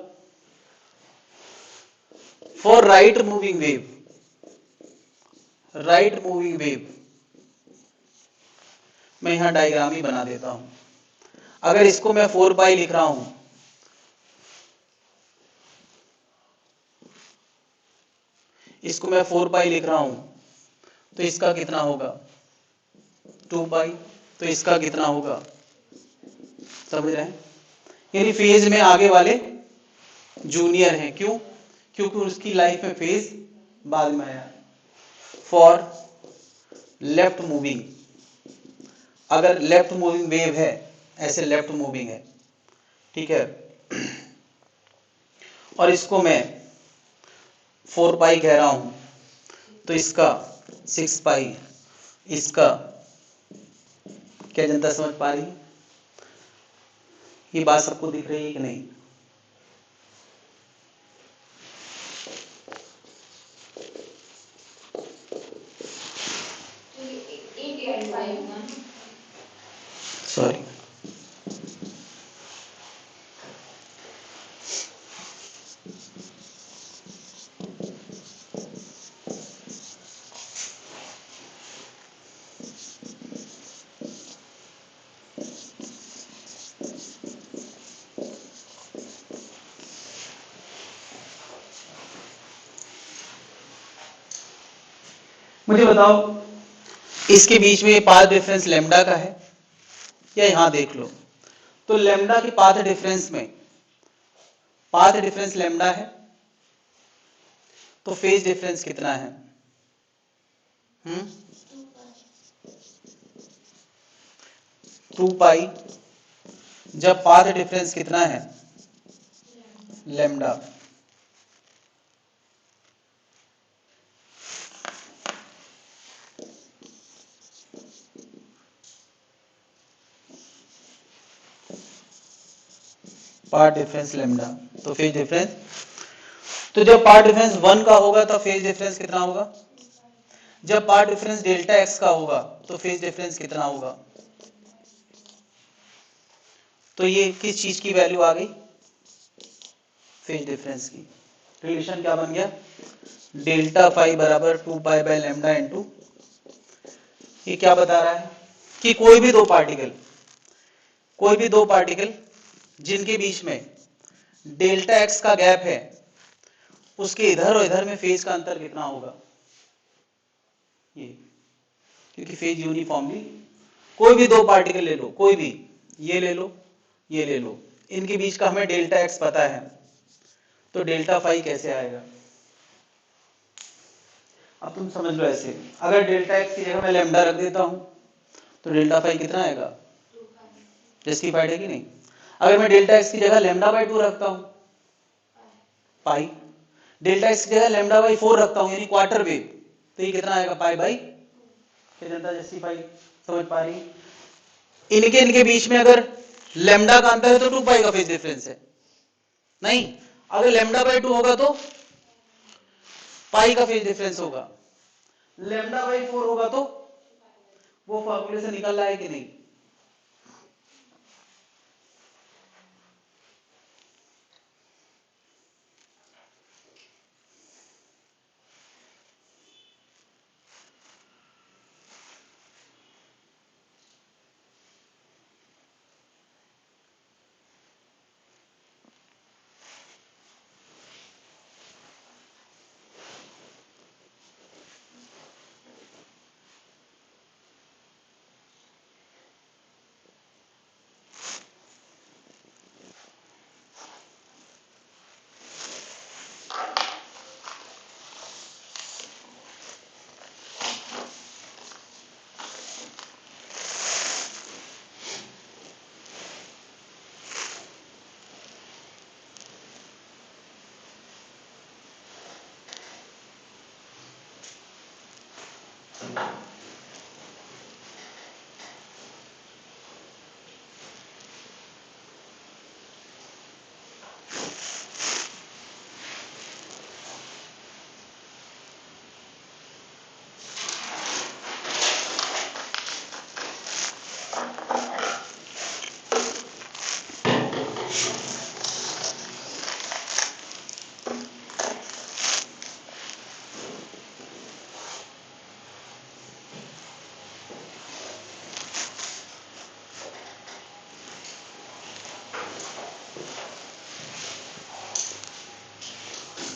फॉर राइट मूविंग वेव। मैं यहां डायग्राम ही बना देता हूं। अगर इसको मैं 4 पाई लिख रहा हूं, इसको मैं 4 पाई लिख रहा हूं तो इसका कितना होगा? 2 पाई। तो इसका कितना होगा? समझ रहे हैं? यानी फेज में आगे वाले जूनियर हैं, क्यों? क्योंकि उसकी लाइफ में फेज बाद में आया। फॉर लेफ्ट मूविंग, अगर लेफ्ट मूविंग वेव है, ऐसे लेफ्ट मूविंग है, ठीक है, और इसको मैं 4 पाई कह रहा हूं तो इसका 6 पाई, इसका, क्या जनता समझ पा रही है? ये बात सबको दिख रही है कि नहीं? सॉरी, मुझे बताओ इसके बीच में पाथ डिफरेंस लैम्डा का है या यहां देख लो तो लैम्डा के पाथ डिफरेंस में, पाथ डिफरेंस लैम्डा है तो फेज डिफरेंस कितना है? 2 पाई। जब पाथ डिफरेंस कितना है? लैम्डा। पाथ डिफरेंस लैम्डा तो फेज डिफरेंस, तो जब पाथ डिफरेंस 1 का होगा तो फेज डिफरेंस कितना होगा? जब पाथ डिफरेंस डेल्टा एक्स का होगा तो फेज डिफरेंस कितना होगा? तो ये किस चीज की वैल्यू आ गई? फेज डिफरेंस की। रिलेशन क्या बन गया? डेल्टा फाई बराबर 2 पाई बाय लैम्डा इनटू, ये क्या बता रहा है कि कोई भी दो पार्टिकल जिनके बीच में डेल्टा एक्स का गैप है, उसके इधर और इधर में फेज का अंतर कितना होगा? ये, क्योंकि फेज यूनिफॉर्मली, कोई भी दो पार्टिकल ले लो, कोई भी, ये ले लो, ये ले लो, इनके बीच का हमें डेल्टा एक्स पता है, तो डेल्टा फाई कैसे आएगा? अब तुम समझ लो ऐसे, अगर डेल्टा एक्स की जगह मैं लैम्डा रख देता हूं तो डेल्टा फाई कितना आएगा? जस्टिफाइड है कि नहीं? अगर मैं डेल्टा एक्स की जगह लैम्डा बाई 2 रखता हूं, पाई, डेल्टा एक्स की जगह लैम्डा बाई 4 रखता हूं यानी क्वार्टर वेव, तो ये कितना आएगा? पाई बाई, क्या जनता जस्टिफाई समझ पा रही? इनके बीच में अगर लैम्डा का अंतर है तो 2 पाई का फेज डिफरेंस है, नहीं, अगर लैम्डा बाई 2 होगा तो पाई का फेज डिफरेंस होगा, लैम्डा बाई 4 होगा तो, वो फॉर्मूले से निकल रहा है कि नहीं?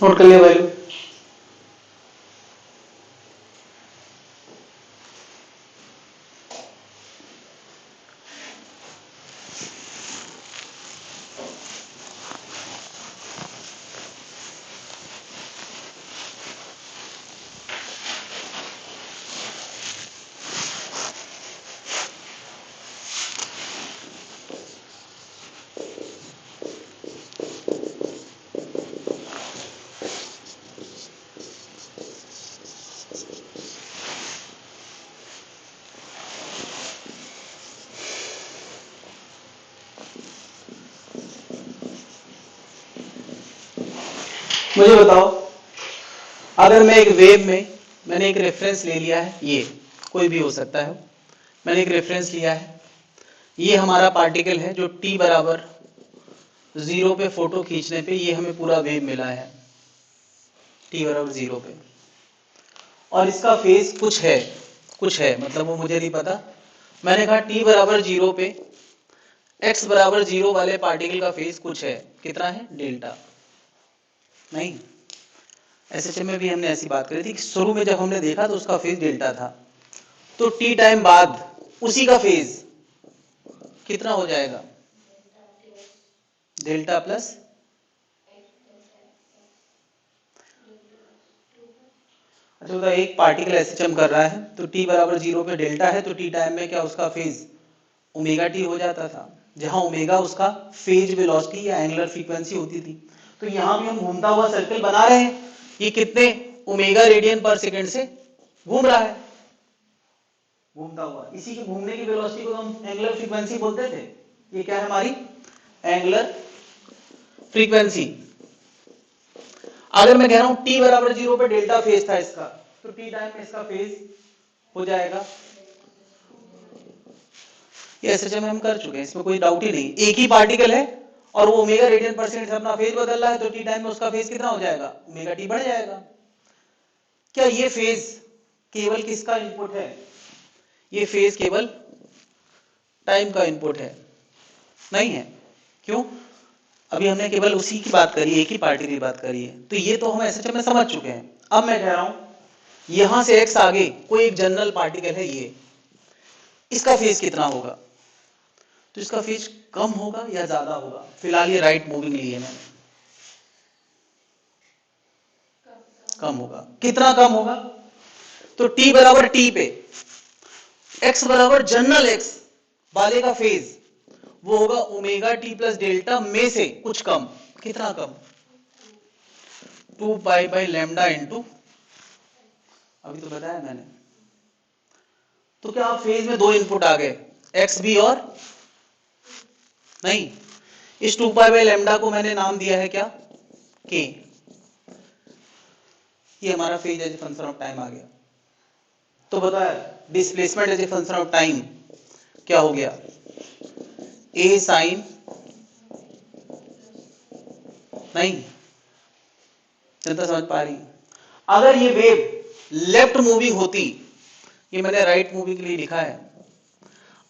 नोट कर लिया वैल्यू? मुझे बताओ, अगर मैं एक वेव में, मैंने एक रेफरेंस ले लिया है, ये कोई भी हो सकता है, मैंने एक रेफरेंस लिया है, ये हमारा पार्टिकल है जो t बराबर 0 पे फोटो खींचने पे ये हमें पूरा वेव मिला है, t बराबर 0 पे, और इसका फेज कुछ है, मतलब वो मुझे नहीं पता, मैंने कहा t बराबर 0 पे x बराबर 0 वाले पार्टिकल का फेज कुछ है, कितना है? डेल्टा। नहीं, एसएचएम में भी हमने ऐसी बात करी थी कि शुरू में जब हमने देखा तो उसका फेज डेल्टा था, तो टी टाइम बाद उसी का फेज कितना हो जाएगा? डेल्टा प्लस, अच्छा तो एक पार्टिकल एसएचएम कर रहा है तो टी बराबर 0 पे डेल्टा है, तो टी टाइम में क्या उसका फेज ओमेगा टी हो जाता था, जहां ओमेगा उसका फेज वेलोसिटी या एंगुलर फ्रीक्वेंसी होती थी। तो यहां भी हम घूमता हुआ सर्कल बना रहे हैं, ये कितने ओमेगा रेडियन पर सेकंड से घूम रहा है, घूमता हुआ, इसी के घूमने की वेलोसिटी को हम एंगुलर फ्रीक्वेंसी बोलते थे। ये क्या है? हमारी एंगुलर फ्रीक्वेंसी। अगर मैं कह रहा हूं t बराबर 0 पे डेल्टा फेज था इसका, तो t टाइम में इसका फेज हो जाएगा। ये एसएचएम हम कर चुके हैं, इसमें कोई डाउट ही नहीं। एक ही पार्टिकल है और वो ओमेगा रेडियन परसेंट से अपना फेज बदल रहा है, तो टी टाइम में उसका फेज कितना हो जाएगा, ओमेगा टी बढ़ जाएगा। क्या ये फेज केवल किसका इनपुट है, ये फेज केवल टाइम का इनपुट है? नहीं है। क्यों? अभी हमने केवल उसी की बात करी, एक ही पार्टिकल की बात करी है, तो ये तो हम एसएचएम में समझ चुके हैं। अब मैं कह रहा हूं यहां से एक्स आगे कोई एक जनरल पार्टिकल है, ये इसका फेज कितना होगा, तो इसका फेज कम होगा या ज्यादा होगा? फिलहाल ये राइट मूविंग ली है मैंने, कम होगा। कितना कम होगा? तो t बराबर t पे x बराबर जनरल x वाले का फेज वो होगा ओमेगा टी प्लस डेल्टा में से कुछ कम। कितना कम? 2 पाई बाई लैम्डा इंटू, अभी तो बताया मैंने। तो क्या फेज में दो इनपुट आ गए, एक्स भी और नहीं, इस 2 पाई बाई लैम्डा को मैंने नाम दिया है क्या, के। ये हमारा phase as a function of time आ गया। तो बताया displacement as a function of time क्या हो गया, ए साइन, नहीं जनता समझ पा रही? अगर ये वेव लेफ्ट मूविंग होती, ये मैंने राइट मूविंग के लिए लिखा है,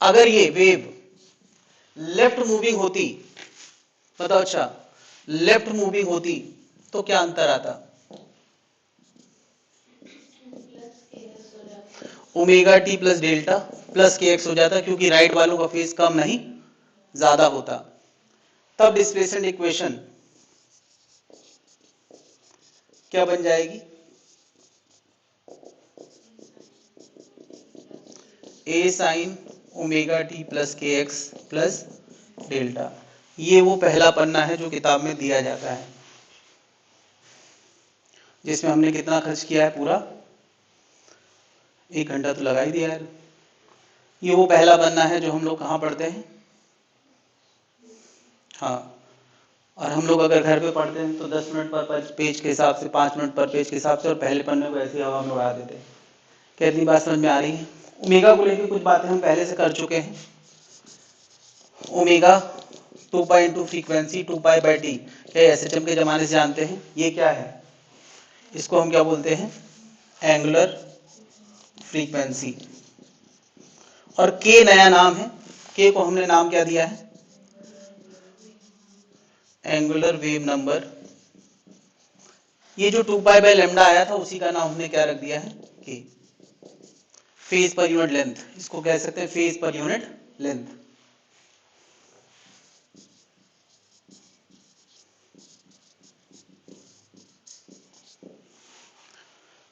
अगर ये वेव लेफ्ट मूविंग होती, बताओ, अच्छा लेफ्ट मूविंग होती तो क्या अंतर आता, omega T plus delta plus के एक्स हो जाता, क्योंकि राइट वालों का फेज कम नहीं ज्यादा होता। तब डिस्प्लेसमेंट इक्वेशन क्या बन जाएगी, ए साइन ओमेगा टी प्लस के एक्स प्लस डेल्टा। ये वो पहला पन्ना है जो किताब में दिया जाता है, जिसमें हमने कितना खर्च किया है, पूरा 1 घंटा तो लगा ही दिया है। ये वो पहला पन्ना है जो हम लोग कहाँ पढ़ते हैं, हाँ, और हम लोग अगर घर पे पढ़ते हैं तो 10 मिनट पर पेज के हिसाब से, 5 मिनट पर पेज के हिसाब से, और पहले पन्ने को ऐसे हवा में उड़ा देते हैं। कितनी बात समझ में आ रही है? ओमेगा को लेकर कुछ बातें हम पहले से कर चुके हैं। Omega 2 pi into frequency 2 pi by T, क्या एसएचएम के जमाने से जानते हैं? ये क्या है, इसको हम क्या बोलते हैं, एंगुलर फ्रीक्वेंसी। और के नया नाम है, के को हमने नाम क्या दिया है, एंगुलर वेव नंबर। ये जो 2 पाई बाई लैम्डा आया था उसी का नाम हमने क्या रख दिया है, के। फेज पर यूनिट लेंथ, इसको कह सकते हैं फेज पर यूनिट लेंथ।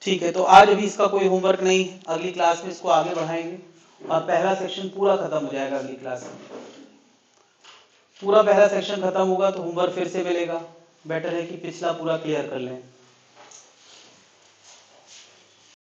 ठीक है, तो आज अभी इसका कोई होमवर्क नहीं, अगली क्लास में इसको आगे बढ़ाएंगे और पहला सेक्शन पूरा खत्म हो जाएगा अगली क्लास में। पूरा पहला सेक्शन खत्म होगा तो होमवर्क फिर से मिलेगा, बेटर है कि पिछला पूरा क्लियर कर लें।